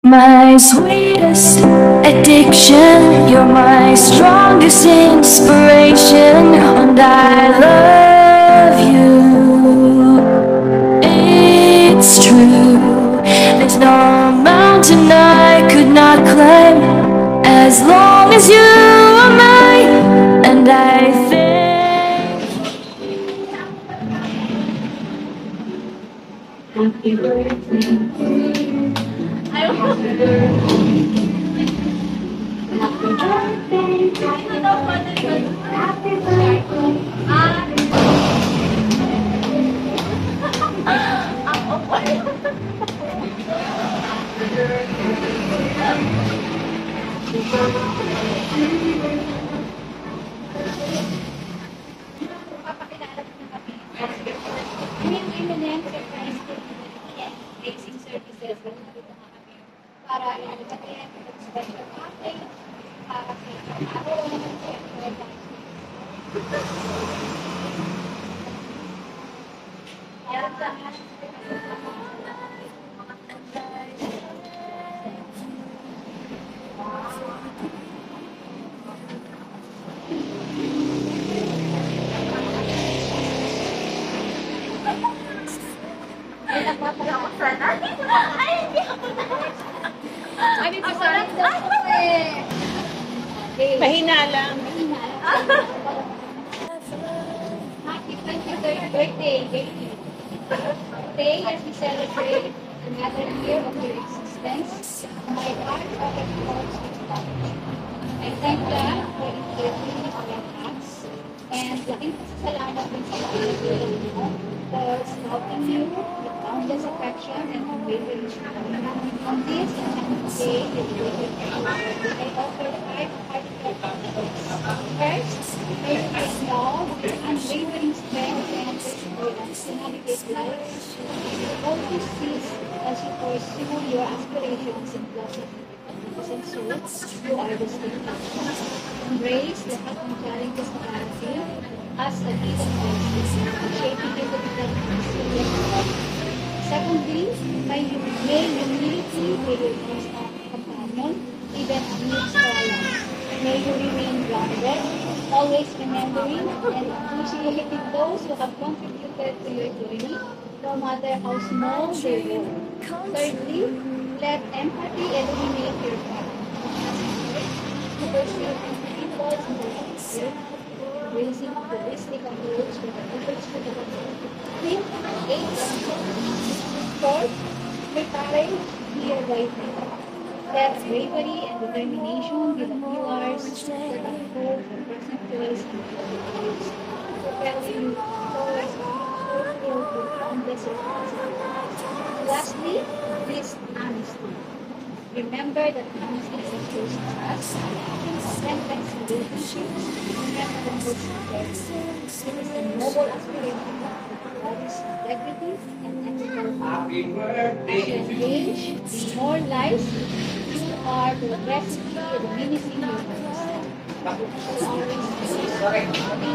My sweetest addiction, you're my strongest inspiration, and I love you. It's true, there's no mountain I could not climb as long as you are mine, and I thank Happy birthday. Happy birthday. Happy birthday. Happy racing services para ilagay ang special update para sa araw ng Mahina lang. Happy 23rd birthday, baby. Today, as we celebrate another year of your existence, my heart opens towards you. I thank God for including our hearts, and laking pasasalamat din sa pagkakas mo for helping you with boundless affection and unwavering support. On this day, I offer 5 heartfelt prayers. First, may you resolve unwavering strength and perseverance to navigate life. Always cease as you pursue your aspirations and philosophy. And so, you are the same. Embrace lahat ng challenges na darating as a given blessing, shaping you to become resilient. Secondly, may humility be your constant companion, even amidst trials. May you remain grounded, always remembering and appreciating those who have contributed to your journey, no matter how small they were. Thirdly, let empathy illuminate your path. To pursue people's needs, raising the holistic approach with the efforts to the think, Fourth, preparing here right now. Let bravery and determination be the pillars that uphold the present choice and lives, propelling you towards a future filled with boundless responsibilities. Lastly, is honesty. Remember that honesty is a close trust, strengthens relationships, and never hurts others. It is a noble aspiration that is integrity and ethical values. As you engage in more lives, you are progressively diminishing your mindset. You will always choose to be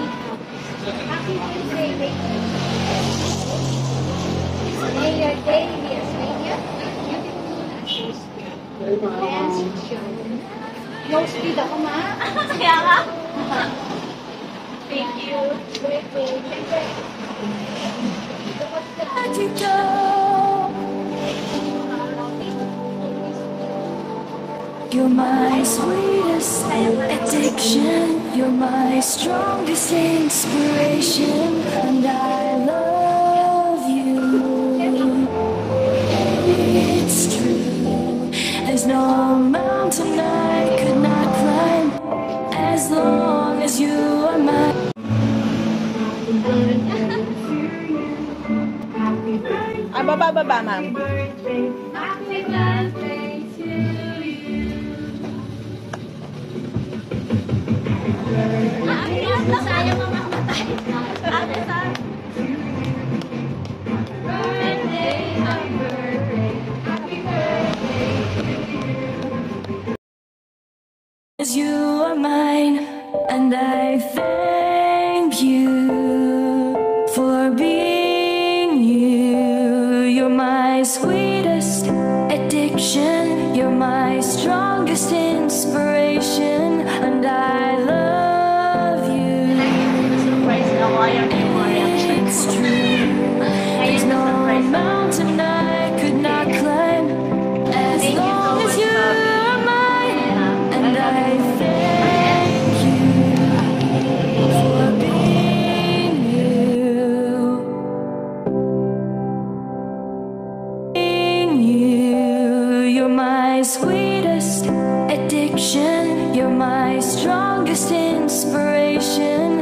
happy birthday, baby. May your day be a savior, beautiful and so and secure. No speed ako, ma. Kaya nga. Thank you. You're my sweetest addiction, you're my strongest inspiration, and I love you. It's true, there's no mountain I could not climb as long as you are mine. Baba, ma'am. Happy birthday to you. Sayang mamamatay. Ate, sorry. Birthday, happy birthday, happy birthday to you. As you are mine, and I thank you for being you. You're my sweetest addiction, you're strongest inspiration, and I love you. Surprise na ako. Ayaw niyo yung reaction. It's true. There's no mountain I could not climb as long as you're mine, and I thank you for being you. Being you, you're my sweetest addiction. You're my strongest inspiration.